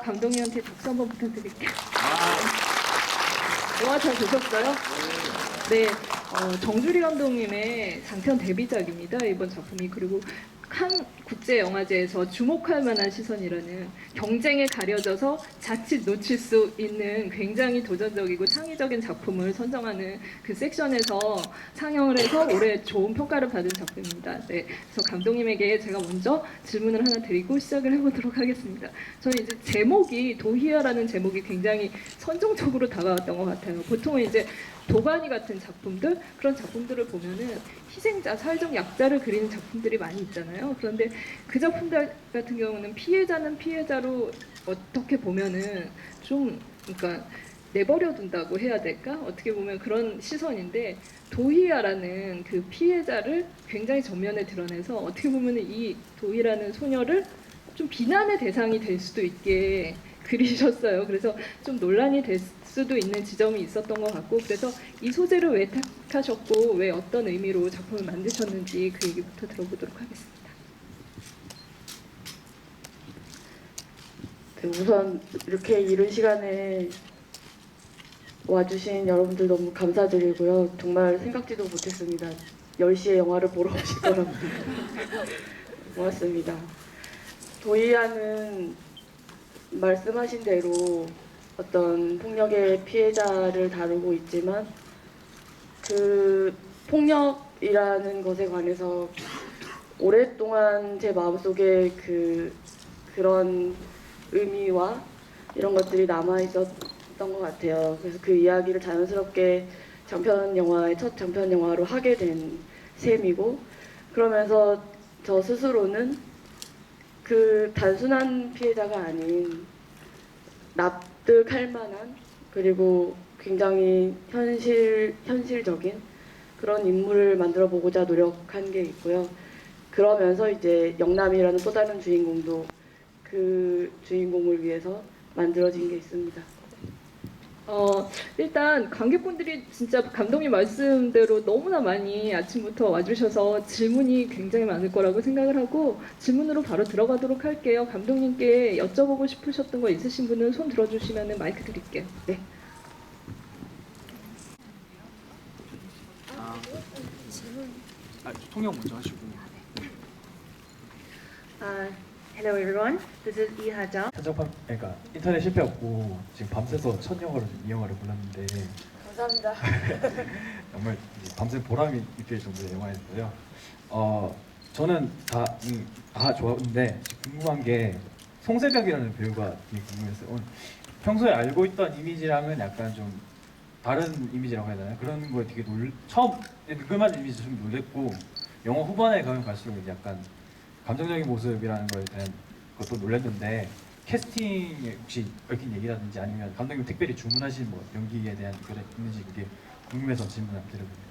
감독님한테 박수 한번 부탁드릴게요. 영화 잘 보셨어요? 네, 정주리 감독님의 장편 데뷔작입니다. 이번 작품이. 그리고 칸 국제영화제에서 주목할 만한 시선이라는, 경쟁에 가려져서 자칫 놓칠 수 있는 굉장히 도전적이고 창의적인 작품을 선정하는 그 섹션에서 상영을 해서 올해 좋은 평가를 받은 작품입니다. 네, 그래서 감독님에게 제가 먼저 질문을 하나 드리고 시작을 해보도록 하겠습니다. 저는 이제 제목이, 도희야라는 제목이 굉장히 선정적으로 다가왔던 것 같아요. 보통은 이제 도가니 같은 작품들, 그런 작품들을 보면은 희생자, 사회적 약자를 그리는 작품들이 많이 있잖아요. 그런데 그 작품들 같은 경우는 피해자는 피해자로 어떻게 보면은 좀, 그러니까 내버려 둔다고 해야 될까? 어떻게 보면 그런 시선인데, 도희야라는 그 피해자를 굉장히 전면에 드러내서 어떻게 보면은 이 도희라는 소녀를 좀 비난의 대상이 될 수도 있게 그리셨어요. 그래서 좀 논란이 될 수도 있는 지점이 있었던 것 같고, 그래서 이 소재를 왜 택하셨고 왜 어떤 의미로 작품을 만드셨는지 그 얘기부터 들어보도록 하겠습니다. 네, 우선 이렇게 이른 시간에 와주신 여러분들 너무 감사드리고요. 정말 생각지도 못했습니다. 10시에 영화를 보러 오실 거라고. 고맙습니다. 도이아는 말씀하신 대로 어떤 폭력의 피해자를 다루고 있지만, 그 폭력이라는 것에 관해서 오랫동안 제 마음속에 그런 의미와 이런 것들이 남아 있었던 것 같아요. 그래서 그 이야기를 자연스럽게 첫 장편 영화로 하게 된 셈이고, 그러면서 저 스스로는 그 단순한 피해자가 아닌 납득할 만한, 그리고 굉장히 현실적인 그런 인물을 만들어 보고자 노력한 게 있고요. 그러면서 이제 영남이라는 또 다른 주인공도 그 주인공을 위해서 만들어진 게 있습니다. 일단 관객분들이 진짜 감독님 말씀대로 너무나 많이 아침부터 와주셔서 질문이 굉장히 많을 거라고 생각을 하고, 질문으로 바로 들어가도록 할게요. 감독님께 여쭤보고 싶으셨던 거 있으신 분은 손 들어주시면 마이크 드릴게요. 네. 통역 먼저 하시고. Hello everyone, this is Lee Ha-jung. 한정판, 그러니까 인터넷 실패였고 지금 밤새서 첫 영화로 이 영화를 골랐는데 감사합니다. 정말 이제 밤새 보람이 느낄 정도의 영화였고요. 저는 다 좋았는데 궁금한 게 송새벽이라는 배우가 되게 궁금했어요. 평소에 알고 있던 이미지랑은 약간 좀 다른 이미지라고 해야 되나요? 그런 거에 되게 처음 궁금한 이미지 좀 놀랬고, 영화 후반에 가면 갈수록 약간 감정적인 모습이라는 거에 대한 것도 놀랐는데, 캐스팅에 혹시 얽힌 얘기라든지 아니면 감독님 특별히 주문하신 뭐 연기에 대한 그게 있는지 그게 궁금해서 질문 한번 드려봅니다.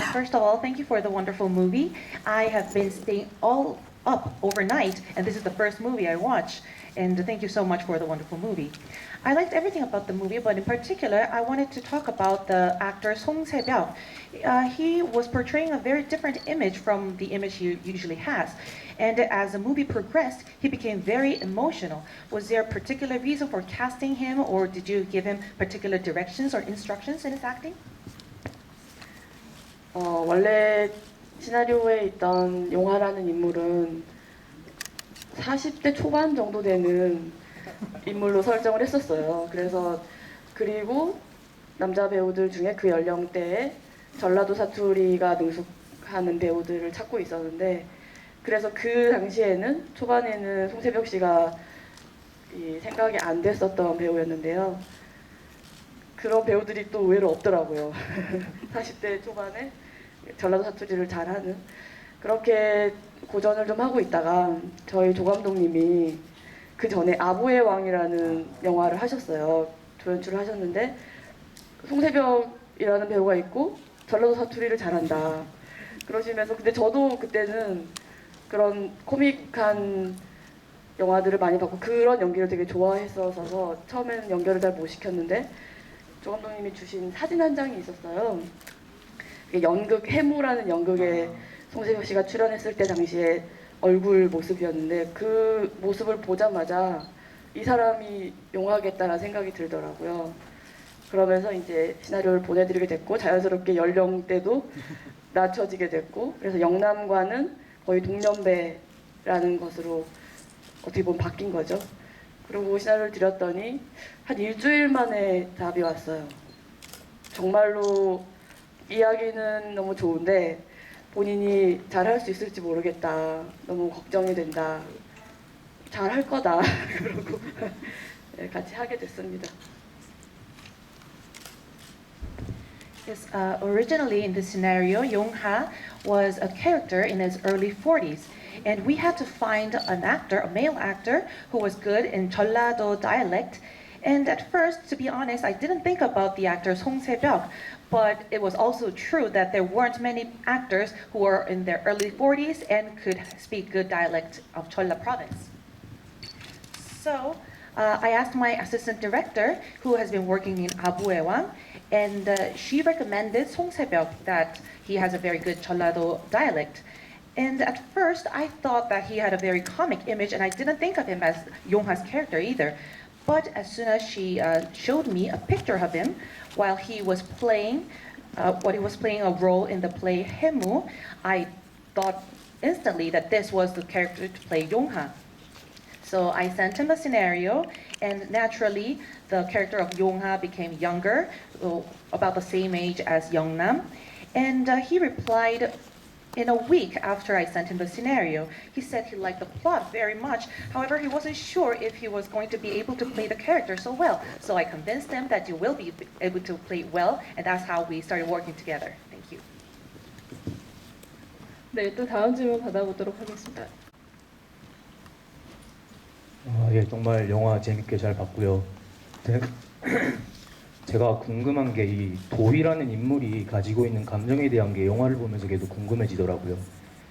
First of all, thank you for the wonderful movie. I have been staying all up overnight, and this is the first movie I watched. And thank you so much for the wonderful movie. I liked everything about the movie, but in particular, I wanted to talk about the actor Song Se-byuk. He was portraying a very different image from the image he usually has. And as the movie progressed, he became very emotional. Was there a particular reason for casting him, or did you give him particular directions or instructions in his acting? 원래 시나리오에 있던 용화라는 인물은 40대 초반 정도 되는 인물로 설정을 했었어요. 그리고 남자 배우들 중에 그 연령대에 전라도 사투리가 능숙하는 배우들을 찾고 있었는데, 그래서 그 당시에는 초반에는 송새벽 씨가 생각이 안 됐었던 배우였는데요. 그런 배우들이 또 의외로 없더라고요. 40대 초반에 전라도 사투리를 잘하는. 그렇게 고전을 좀 하고 있다가 저희 조 감독님이 그 전에 아부의 왕이라는 영화를 하셨어요. 조연출을 하셨는데, 송새벽이라는 배우가 있고 전라도 사투리를 잘한다 그러시면서, 근데 저도 그때는 그런 코믹한 영화들을 많이 봤고 그런 연기를 되게 좋아했어서 처음에는 연결을 잘 못 시켰는데, 조 감독님이 주신 사진 한 장이 있었어요. 연극 해무라는 연극에 송새벽 씨가 출연했을 때 당시에 얼굴 모습이었는데, 그 모습을 보자마자 이 사람이 용하겠다라는 생각이 들더라고요. 그러면서 이제 시나리오를 보내드리게 됐고 자연스럽게 연령대도 낮춰지게 됐고 그래서 영남과는 거의 동년배라는 것으로 어떻게 보면 바뀐 거죠. 그리고 시나리오를 드렸더니 한 일주일 만에 답이 왔어요. 정말로 이야기는 너무 좋은데 본인이 잘할 수 있을지 모르겠다. 너무 걱정이 된다. 잘할 거다. 그러고 네, 같이 하게 됐습니다. Yes, originally in this scenario, Yong-ha was a character in his early 40s. And we had to find an actor, a male actor, who was good in Jeollado dialect. And at first, to be honest, I didn't think about the actor Song Se-byuk, but it was also true that there weren't many actors who were in their early 40s and could speak good dialect of Jeolla province. So I asked my assistant director, who has been working in Abu Ewang, and she recommended Song Se-byuk, that he has a very good Jeollado dialect. And at first, I thought that he had a very comic image, and I didn't think of him as Yong-ha's character either. But as soon as she showed me a picture of him while he was playing a role in the play Hemu, I thought instantly that this was the character to play Yong-ha. So I sent him a scenario, and naturally, the character of Yong-ha became younger, about the same age as Young-nam, and he replied in a week after I sent him the scenario. He said he liked the plot very much. However, he wasn't sure if he was going to be able to play the character so well. So I convinced him that you will be able to play well, and that's how we started working together. Thank you. 네, 또 다음 질문 받아보도록 하겠습니다. 예, 정말 영화 재밌게 잘 봤고요. 제가 궁금한 게 이 도희라는 인물이 가지고 있는 감정에 대한 게 영화를 보면서 계속 궁금해지더라고요.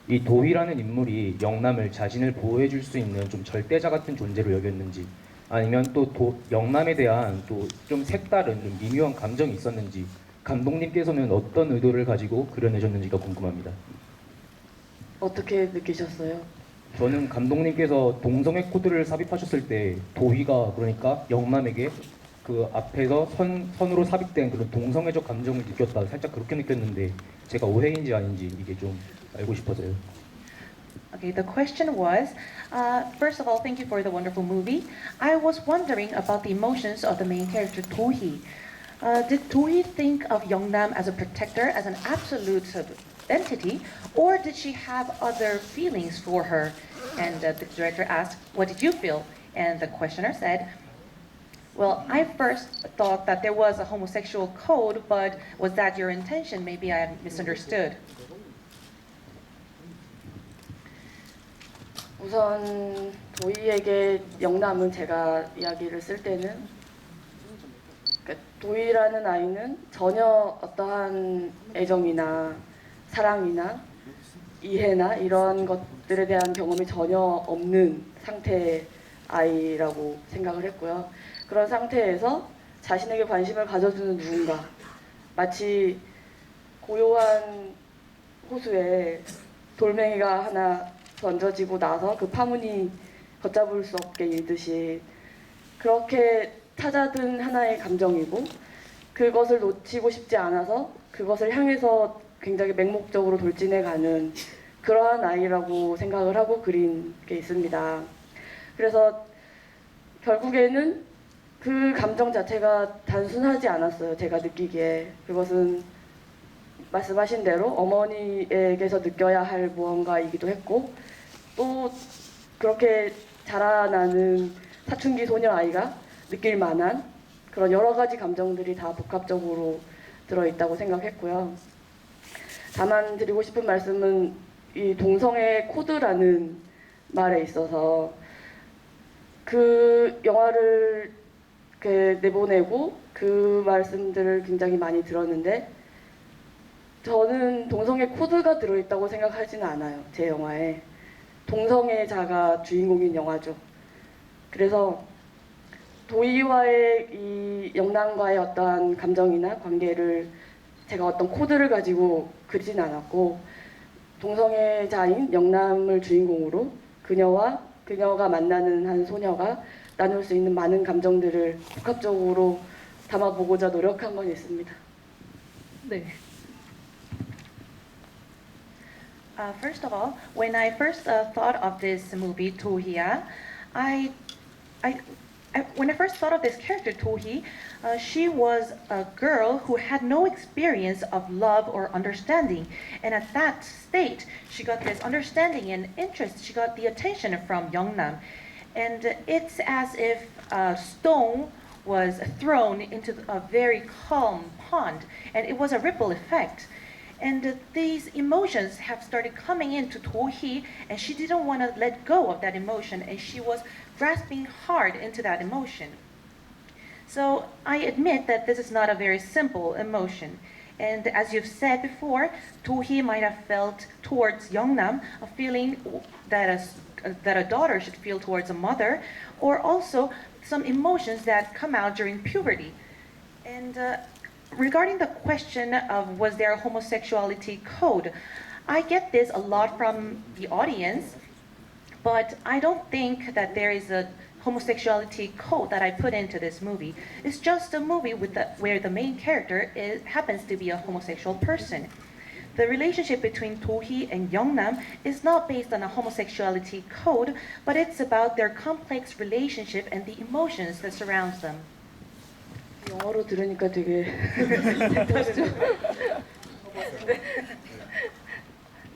이 도희라는 인물이 영남을 자신을 보호해줄 수 있는 좀 절대자 같은 존재로 여겼는지, 아니면 또 영남에 대한 또 좀 색다른 좀 미묘한 감정이 있었는지, 감독님께서는 어떤 의도를 가지고 그려내셨는지가 궁금합니다. 어떻게 느끼셨어요? 저는 감독님께서 동성애 코드를 삽입하셨을 때 도희가 그러니까 영남에게 그 앞에서 선으로 삽입된 그런 동성애적 감정을 느꼈다, 살짝 그렇게 느꼈는데 제가 오해인지 아닌지 이게 좀 알고 싶어서요. Okay, the question was, first of all, thank you for the wonderful movie. I was wondering about the emotions of the main character, Tohee. Did Tohee think of Youngnam as a protector, as an absolute entity, or did she have other feelings for her? And the director asked, what did you feel? And the questioner said, well, I first thought that there was a homosexual code, but was that your intention? Maybe I misunderstood. 우선 도희에게 영남은 제가 이야기를 쓸 때는 도희라는 아이는 전혀 어떠한 애정이나 사랑이나 이해나 이런 것들에 대한 경험이 전혀 없는 상태의 아이라고 생각을 했고요. 그런 상태에서 자신에게 관심을 가져주는 누군가, 마치 고요한 호수에 돌멩이가 하나 던져지고 나서 그 파문이 걷잡을 수 없게 일듯이 그렇게 찾아든 하나의 감정이고, 그것을 놓치고 싶지 않아서 그것을 향해서 굉장히 맹목적으로 돌진해가는 그러한 아이라고 생각을 하고 그린 게 있습니다. 그래서 결국에는 그 감정 자체가 단순하지 않았어요. 제가 느끼기에. 그것은 말씀하신 대로 어머니에게서 느껴야 할 무언가이기도 했고, 또 그렇게 자라나는 사춘기 소녀 아이가 느낄 만한 그런 여러 가지 감정들이 다 복합적으로 들어있다고 생각했고요. 다만 드리고 싶은 말씀은 이 동성애 코드라는 말에 있어서 그 영화를 내보내고 그 말씀들을 굉장히 많이 들었는데, 저는 동성애 코드가 들어있다고 생각하지는 않아요. 제 영화에 동성애자가 주인공인 영화죠. 그래서 도희와의 이 영남과의 어떠한 감정이나 관계를 제가 어떤 코드를 가지고 그리진 않았고, 동성애자인 영남을 주인공으로 그녀가 만나는 한 소녀가 나눌 수 있는 많은 감정들을 복합적으로 담아보고자 노력한 건 있습니다. 네. First of all, when I first thought of this movie, Tohia, I, I, when I first thought of this character, Tohi, she was a girl who had no experience of love or understanding. And at that state, she got this understanding and interest. She got the attention from Yeongnam. And it's as if a stone was thrown into a very calm pond, and it was a ripple effect. And these emotions have started coming into Tohi, and she didn't want to let go of that emotion, and she was grasping hard into that emotion. So I admit that this is not a very simple emotion. And as you've said before, Tohi might have felt towards Yeongnam a feeling that a daughter should feel towards a mother, or also some emotions that come out during puberty. And regarding the question of was there a homosexuality code, I get this a lot from the audience, but I don't think that there is a homosexuality code that I put into this movie. It's just a movie where the main character happens to be a homosexual person. The relationship between Tohi and Yeongnam is not based on a homosexuality code, but it's about their complex relationship and the emotions that surrounds them. 영어로 들으니까 되게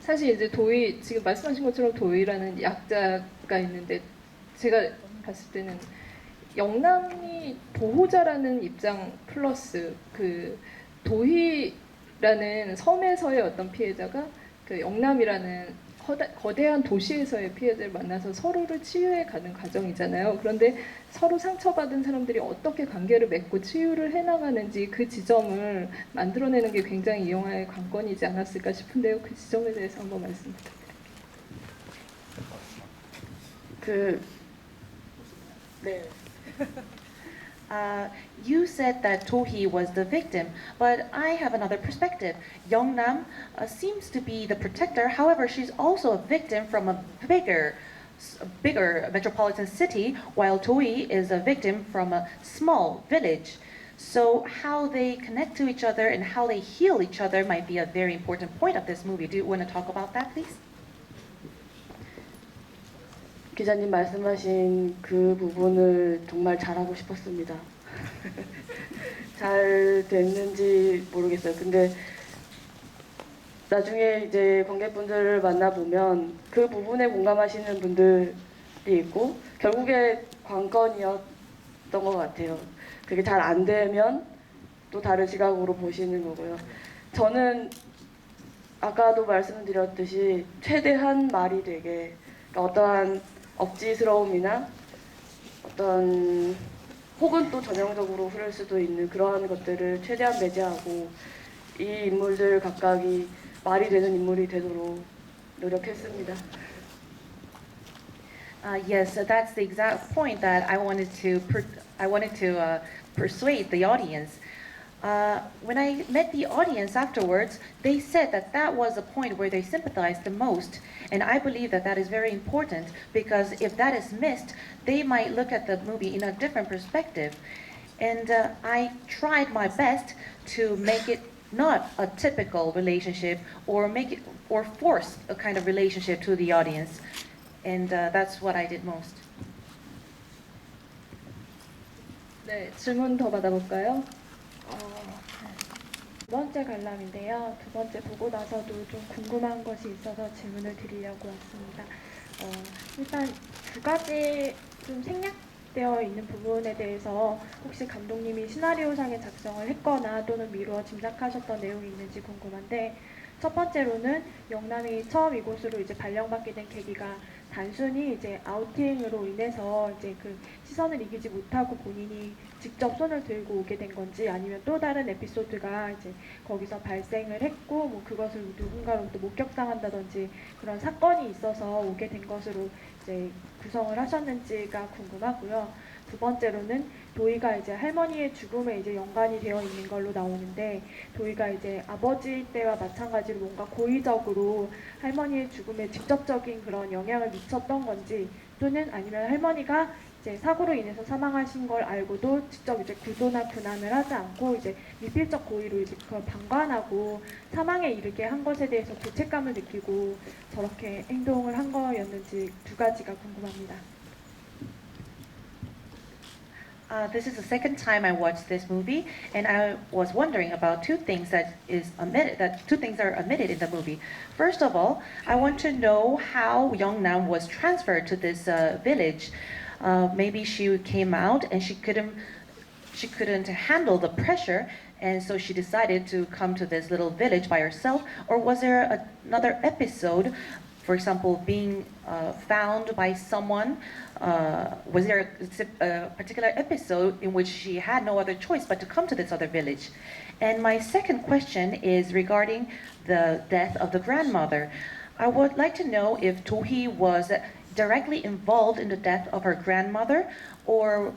사실 이제 도희 지금 말씀하신 것처럼 도희라는 약자가 있는데 제가 봤을 때는 영남이 보호자라는 입장 플러스 그 도희라는 섬에서의 어떤 피해자가 그 영남이라는 거대한 도시에서의 피해자를 만나서 서로를 치유해 가는 과정이잖아요. 그런데 서로 상처받은 사람들이 어떻게 관계를 맺고 치유를 해나가는지 그 지점을 만들어내는 게 굉장히 이 영화의 관건이지 않았을까 싶은데요. 그 지점에 대해서 한번 말씀 부탁드립니다. 네. You said that Tohi was the victim, but I have another perspective. Yeongnam seems to be the protector. However, she's also a victim from a bigger metropolitan city, while Tohi is a victim from a small village. So how they connect to each other and how they heal each other might be a very important point of this movie. Do you want to talk about that, please? 기자님 말씀하신 그 부분을 정말 잘하고 싶었습니다. 잘 됐는지 모르겠어요. 근데 나중에 이제 관객분들을 만나보면 그 부분에 공감하시는 분들이 있고 결국에 관건이었던 것 같아요. 그게 잘 안 되면 또 다른 시각으로 보시는 거고요. 저는 아까도 말씀드렸듯이 최대한 말이 되게 그러니까 어떠한 억지스러움이나 어떤 혹은 또 전형적으로 흐를 수도 있는 그러한 것들을 최대한 배제하고 이 인물들 각각이 말이 되는 인물이 되도록 노력했습니다. Yes, that's the exact point that I wanted to persuade the audience. When I met the audience afterwards, they said that that was a point where they sympathized the most. And I believe that that is very important because if that is missed, they might look at the movie in a different perspective. And I tried my best to make it not a typical relationship or force a kind of relationship to the audience. And that's what I did most. 네, 질문 더 받아볼까요? 두 번째 관람인데요. 두 번째 보고 나서도 좀 궁금한 것이 있어서 질문을 드리려고 왔습니다. 일단 두 가지 좀 생략되어 있는 부분에 대해서 혹시 감독님이 시나리오상의 작성을 했거나 또는 미루어 짐작하셨던 내용이 있는지 궁금한데, 첫 번째로는 영남이 처음 이곳으로 이제 발령받게 된 계기가 단순히 이제 아우팅으로 인해서 이제 그 시선을 이기지 못하고 본인이 직접 손을 들고 오게 된 건지, 아니면 또 다른 에피소드가 이제 거기서 발생을 했고 뭐 그것을 누군가로부터 목격당한다든지 그런 사건이 있어서 오게 된 것으로 이제 구성을 하셨는지가 궁금하고요. 두 번째로는 도희가 이제 할머니의 죽음에 이제 연관이 되어 있는 걸로 나오는데, 도희가 이제 아버지 때와 마찬가지로 뭔가 고의적으로 할머니의 죽음에 직접적인 그런 영향을 미쳤던 건지, 또는 아니면 할머니가 이제 사고로 인해서 사망하신 걸 알고도 직접 이제 구조나 분한을 하지 않고 이제 미필적 고의로 이제 그걸 방관하고 사망에 이르게 한 것에 대해서 죄책감을 느끼고 저렇게 행동을 한 거였는지 두 가지가 궁금합니다. This is the second time I watched this movie, and I was wondering about two things that two things are omitted in the movie. First of all, I want to know how Yeongnam was transferred to this village. Maybe she came out and she couldn't handle the pressure, and so she decided to come to this little village by herself. Or was there another episode? For example, being found by someone, was there a particular episode in which she had no other choice but to come to this other village? And my second question is regarding the death of the grandmother. I would like to know if Do-hee was directly involved in the death of her grandmother, or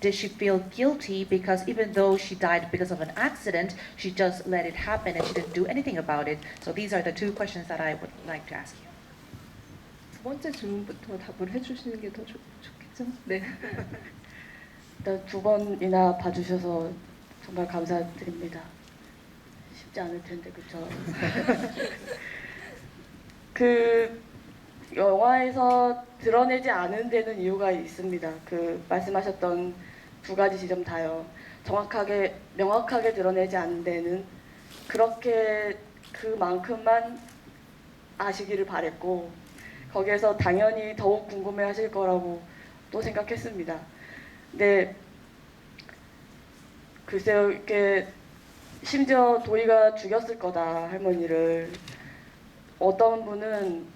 did she feel guilty because even though she died because of an accident, she just let it happen and she didn't do anything about it? So these are the two questions that I would like to ask you. 두 번째 질문부터 답을 해주시는 게 더 좋겠죠? 네. 일단 두 번이나 봐주셔서 정말 감사드립니다. 쉽지 않을 텐데, 그렇죠? 그 영화에서 드러내지 않은 데는 이유가 있습니다. 그 말씀하셨던 두 가지 지점 다요. 명확하게 드러내지 않은 데는 그렇게 그만큼만 아시기를 바랬고, 거기에서 당연히 더욱 궁금해하실 거라고 또 생각했습니다. 근데 글쎄요, 이렇게 심지어 도희가 죽였을 거다, 할머니를. 어떤 분은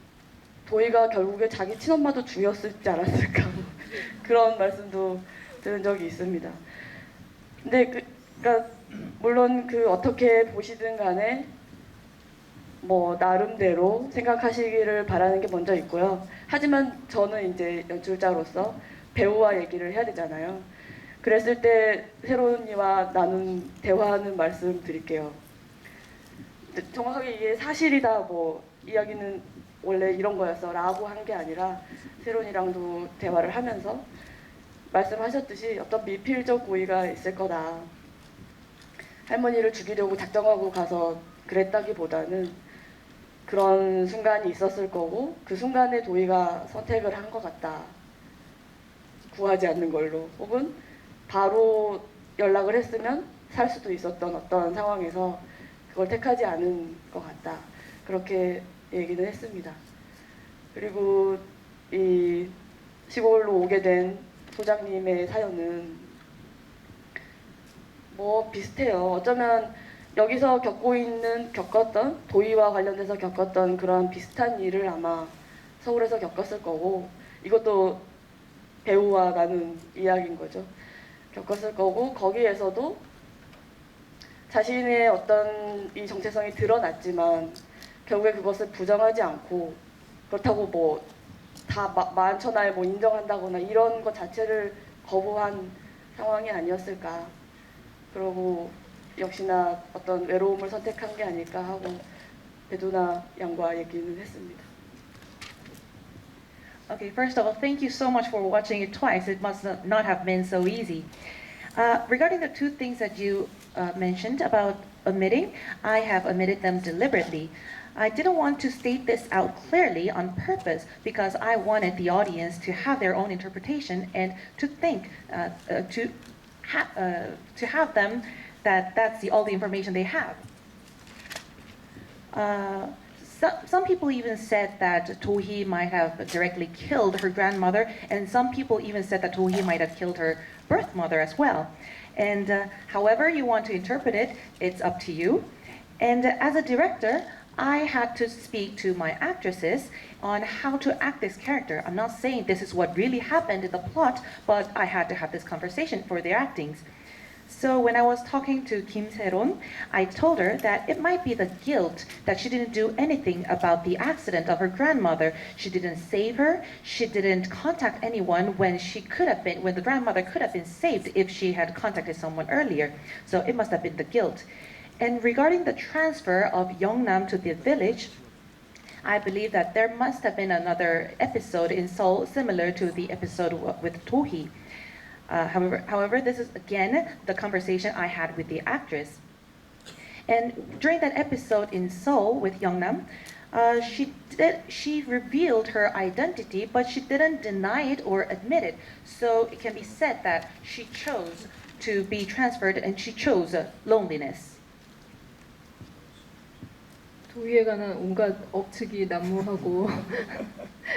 도희가 결국에 자기 친엄마도 죽였을지 않았을까 그런 말씀도 들은 적이 있습니다. 근데 그러니까 물론 어떻게 보시든 간에 뭐 나름대로 생각하시기를 바라는 게 먼저 있고요. 하지만 저는 이제 연출자로서 배우와 얘기를 해야 되잖아요. 그랬을 때 세론이와 나눈 대화하는 말씀 드릴게요. 정확하게 이게 사실이다, 뭐 이야기는 원래 이런 거였어 라고 한 게 아니라 세론이랑도 대화를 하면서 말씀하셨듯이 어떤 미필적 고의가 있을 거다. 할머니를 죽이려고 작정하고 가서 그랬다기보다는 그런 순간이 있었을 거고 그 순간에 도희가 선택을 한 것 같다. 구하지 않는 걸로. 혹은 바로 연락을 했으면 살 수도 있었던 어떤 상황에서 그걸 택하지 않은 것 같다. 그렇게 얘기는 했습니다. 그리고 이 시골로 오게 된 소장님의 사연은 뭐 비슷해요. 어쩌면 여기서 겪었던 도희와 관련돼서 겪었던 그런 비슷한 일을 아마 서울에서 겪었을 거고, 이것도 배우와 나눈 이야기인 거죠. 겪었을 거고, 거기에서도 자신의 어떤 이 정체성이 드러났지만 결국에 그것을 부정하지 않고, 그렇다고 뭐 다 만천하에 뭐 인정한다거나 이런 것 자체를 거부한 상황이 아니었을까. 그러고 역시나 어떤 외로움을 선택한 게 아닐까 하고 배두나 양과 얘기는 했습니다. Okay, first of all, thank you so much for watching it twice. It must not have been so easy. Regarding the two things that you mentioned about omitting, I have omitted them deliberately. I didn't want to state this out clearly on purpose because I wanted the audience to have their own interpretation and to think, to have them that that's all the information they have. Some people even said that Do-hee might have directly killed her grandmother, and some people even said that Do-hee might have killed her birth mother as well. And however you want to interpret it, it's up to you. And as a director, I had to speak to my actresses on how to act this character. I'm not saying this is what really happened in the plot, but I had to have this conversation for their actings. So when I was talking to Kim Se-ron, I told her that it might be the guilt that she didn't do anything about the accident of her grandmother. She didn't save her. She didn't contact anyone when the grandmother could have been saved if she had contacted someone earlier. So it must have been the guilt. And regarding the transfer of Yeongnam to the village, I believe that there must have been another episode in Seoul similar to the episode with Tohee. However, this is again the conversation I had with the actress. And during that episode in Seoul with Youngnam, she revealed her identity, but she didn't deny it or admit it. So it can be said that she chose to be transferred and she chose loneliness. 도희에 관한 온갖 억측이 난무하고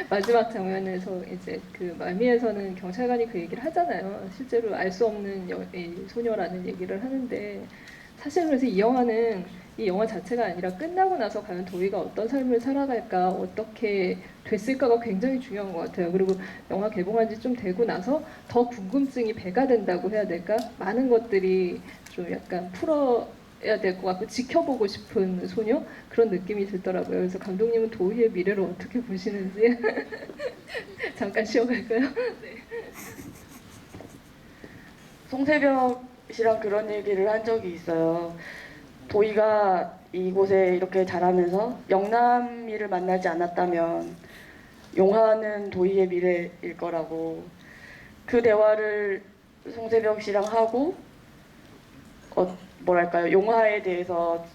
마지막 장면에서 이제 그 말미에서는 경찰관이 그 얘기를 하잖아요. 실제로 알 수 없는 이 소녀라는 얘기를 하는데 사실 그래서 이 영화는 이 영화 자체가 아니라 끝나고 나서 과연 도희가 어떤 삶을 살아갈까 어떻게 됐을까가 굉장히 중요한 것 같아요. 그리고 영화 개봉한 지 좀 되고 나서 더 궁금증이 배가 된다고 해야 될까? 많은 것들이 좀 약간 풀어야 될 것 같고 지켜보고 싶은 소녀 그런 느낌이 들더라고요. 그래서 감독님은 도희의 미래를 어떻게 보시는지 잠깐 쉬어갈까요? 네. 송새벽 씨랑 그런 얘기를 한 적이 있어요. 도희가 이곳에 이렇게 자라면서 영남이를 만나지 않았다면 용화는 도희의 미래일 거라고 그 대화를 송새벽 씨랑 하고 뭐랄까요 용화에 대해서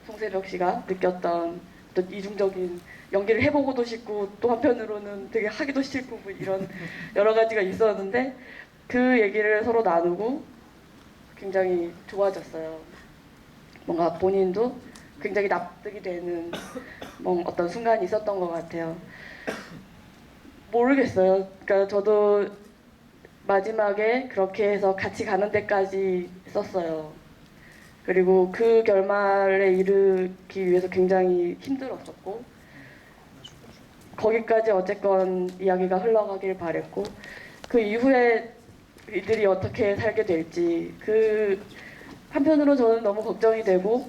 송새벽 씨가 느꼈던 어떤 이중적인 연기를 해보고도 싶고 또 한편으로는 되게 하기도 싫고 뭐 이런 여러 가지가 있었는데 그 얘기를 서로 나누고 굉장히 좋아졌어요. 뭔가 본인도 굉장히 납득이 되는 어떤 순간이 있었던 것 같아요. 모르겠어요. 그러니까 저도 마지막에 그렇게 해서 같이 가는 데까지 썼어요. 그리고 그 결말에 이르기 위해서 굉장히 힘들었었고 거기까지 어쨌건 이야기가 흘러가길 바랬고 그 이후에 이들이 어떻게 살게 될지 그 한편으로 저는 너무 걱정이 되고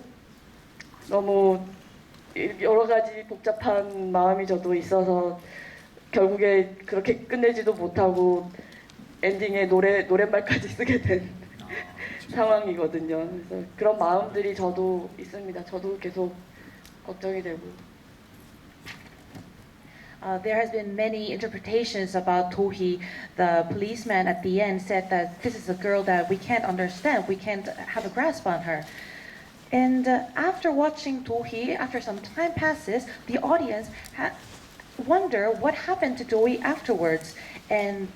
너무 여러 가지 복잡한 마음이 저도 있어서 결국에 그렇게 끝내지도 못하고 엔딩에 노랫말까지 쓰게 된 상황이거든요. 그래서 그런 마음들이 저도 있습니다. 저도 계속 걱정이 되고. There has been many interpretations about Tohee. The policeman at the end said that this is a girl that we can't understand, we can't have a grasp on her. And after watching Tohee, after some time passes, the audience wonder what happened to Tohee afterwards. And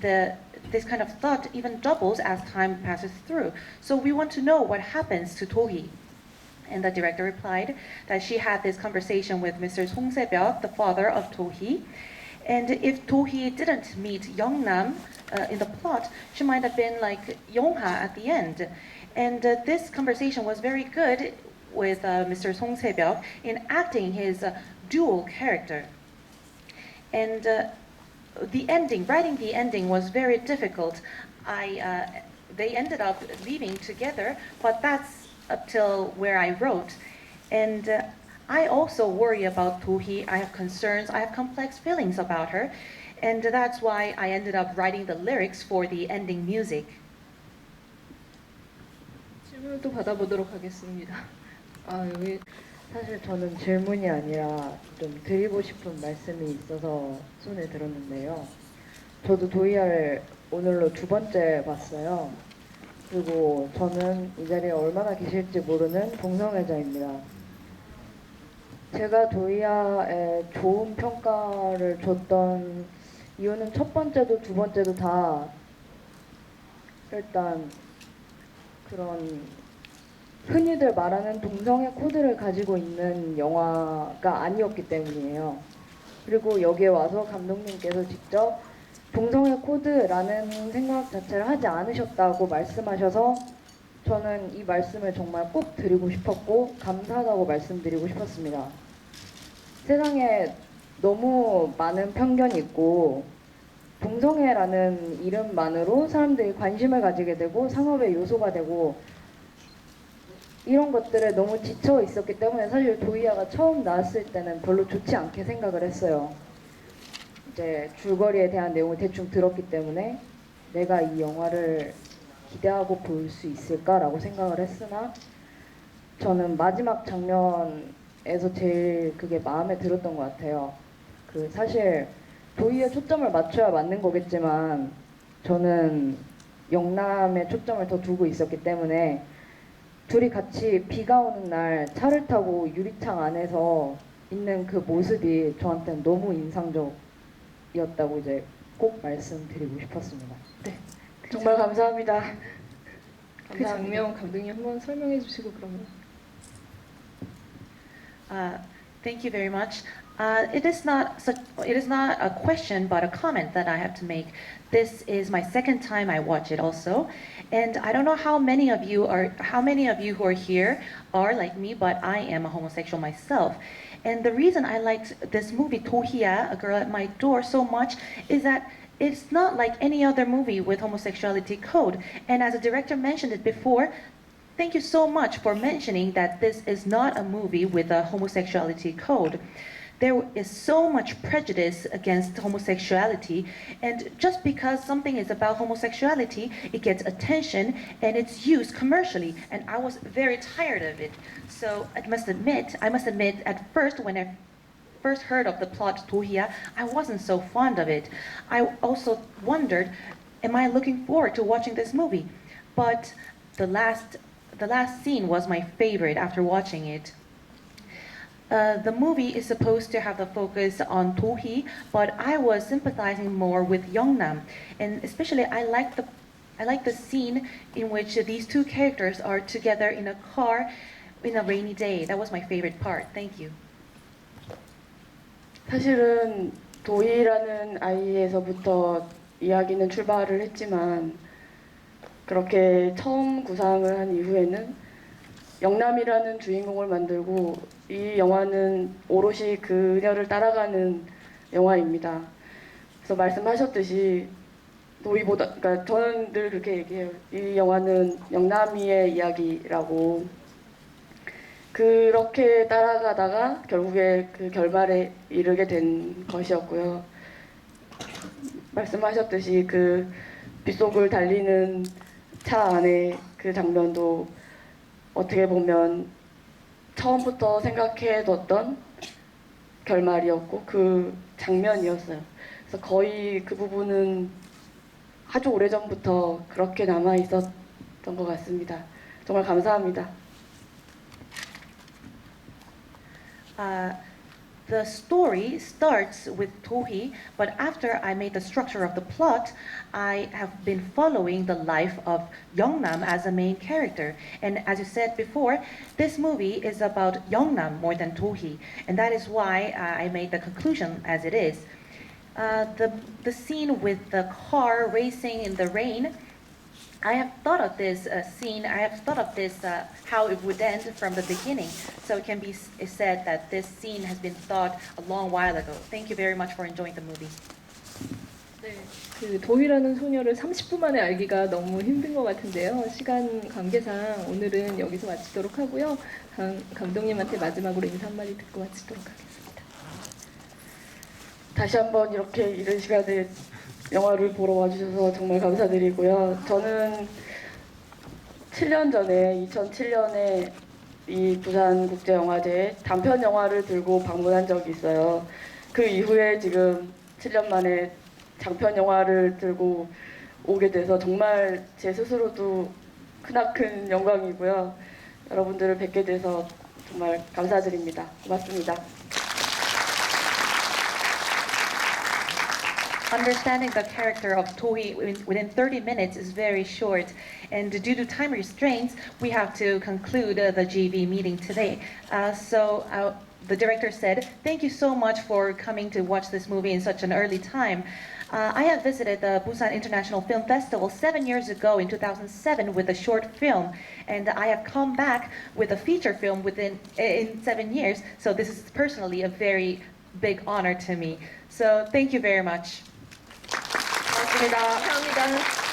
this kind of thought even doubles as time passes through. So we want to know what happens to Tohee. And the director replied that she had this conversation with Mr. Song Se-byuk, the father of Tohee. And if Tohee didn't meet Youngnam in the plot, she might have been like Yongha at the end. And this conversation was very good with Mr. Song Se-byuk in acting his dual character. And the ending, writing the ending was very difficult. They ended up leaving together, but that's up till where I wrote. And I also worry about Tohee. I have concerns, I have complex feelings about her. And that's why I ended up writing the lyrics for the ending music. 질문을 또 받아보도록 하겠습니다. 여기 사실 저는 질문이 아니라 좀 드리고 싶은 말씀이 있어서 손에 들었는데요. 저도 도이아를 오늘로 2번째 봤어요. 그리고 저는 이 자리에 얼마나 계실지 모르는 동성애자입니다. 제가 도이아에 좋은 평가를 줬던 이유는 첫 번째도 두 번째도 다 일단 그런 흔히들 말하는 동성애 코드를 가지고 있는 영화가 아니었기 때문이에요. 그리고 여기에 와서 감독님께서 직접 동성애 코드라는 생각 자체를 하지 않으셨다고 말씀하셔서 저는 이 말씀을 정말 꼭 드리고 싶었고 감사하다고 말씀드리고 싶었습니다. 세상에 너무 많은 편견이 있고 동성애라는 이름만으로 사람들이 관심을 가지게 되고 상업의 요소가 되고 이런 것들에 너무 지쳐 있었기 때문에 사실 도이아가 처음 나왔을 때는 별로 좋지 않게 생각을 했어요. 이제 줄거리에 대한 내용을 대충 들었기 때문에 내가 이 영화를 기대하고 볼 수 있을까라고 생각을 했으나 저는 마지막 장면을 영남에서 제일 그게 마음에 들었던 것 같아요. 그 사실 도희에 초점을 맞춰야 맞는 거겠지만 저는 영남에 초점을 더 두고 있었기 때문에 둘이 같이 비가 오는 날 차를 타고 유리창 안에서 있는 그 모습이 저한테는 너무 인상적이었다고 이제 꼭 말씀드리고 싶었습니다. 정말 감사합니다. 그 장면 감독님 한번 설명해 주시고 그러면. Thank you very much. It is not a question, but a comment that I have to make. This is my second time I watch it also, and I don't know how many of you who are here are like me, but I am a homosexual myself. And the reason I liked this movie Tohiya, A Girl at My Door, so much is that it's not like any other movie with homosexuality code. And as the director mentioned it before, thank you so much for mentioning that this is not a movie with a homosexuality code. There is so much prejudice against homosexuality, and just because something is about homosexuality, it gets attention and it's used commercially, and I was very tired of it. So I must admit at first when I first heard of the plot Tohiya, I wasn't so fond of it. I also wondered, am I looking forward to watching this movie? But the last scene was my favorite after watching it. The movie is supposed to have the focus on Tohi, but I was sympathizing more with Yeongnam, and especially I like the scene in which these two characters are together in a car in a rainy day. That was my favorite part. Thank you. 사실은 도희라는 아이에서부터 이야기는 출발을 했지만 그렇게 처음 구상을 한 이후에는 영남이라는 주인공을 만들고 이 영화는 오롯이 그녀를 따라가는 영화입니다. 그래서 말씀하셨듯이 도희보다, 그러니까 저는 늘 그렇게 얘기해요. 이 영화는 영남이의 이야기라고. 그렇게 따라가다가 결국에 그 결말에 이르게 된 것이었고요. 말씀하셨듯이 그 빗속을 달리는 차 안에 그 장면도 어떻게 보면 처음부터 생각해뒀던 결말이었고 그 장면이었어요. 그래서 거의 그 부분은 아주 오래전부터 그렇게 남아 있었던 것 같습니다. 정말 감사합니다. The story starts with Tohi, but after I made the structure of the plot, I have been following the life of Yeongnam as a main character. And as you said before, this movie is about Yeongnam more than Tohi, and that is why I made the conclusion as it is. The scene with the car racing in the rain, I have thought of this scene, I have thought of this, how it would end from the beginning. So it can be said that this scene has been thought a long while ago. Thank you very much for enjoying the movie. 네, 그 도희라는 소녀를 30분 만에 알기가 너무 힘든 것 같은데요. 시간 관계상 오늘은 여기서 마치도록 하고요. 감독님한테 마지막으로 인사 한마디 듣고 마치도록 하겠습니다. 다시 한번 이렇게 이른 시간에 영화를 보러 와주셔서 정말 감사드리고요. 저는 7년 전에 2007년에 이 부산국제영화제에 단편 영화를 들고 방문한 적이 있어요. 그 이후에 지금 7년 만에 장편 영화를 들고 오게 돼서 정말 제 스스로도 크나큰 영광이고요. 여러분들을 뵙게 돼서 정말 감사드립니다. 고맙습니다. Understanding the character of Tohi within 30 minutes is very short, and due to time restraints, we have to conclude the GV meeting today. The director said, thank you so much for coming to watch this movie in such an early time. I have visited the Busan International Film Festival 7 years ago in 2007 with a short film, and I have come back with a feature film in 7 years, so this is personally a very big honor to me. So thank you very much. 고맙습니다. 감사합니다.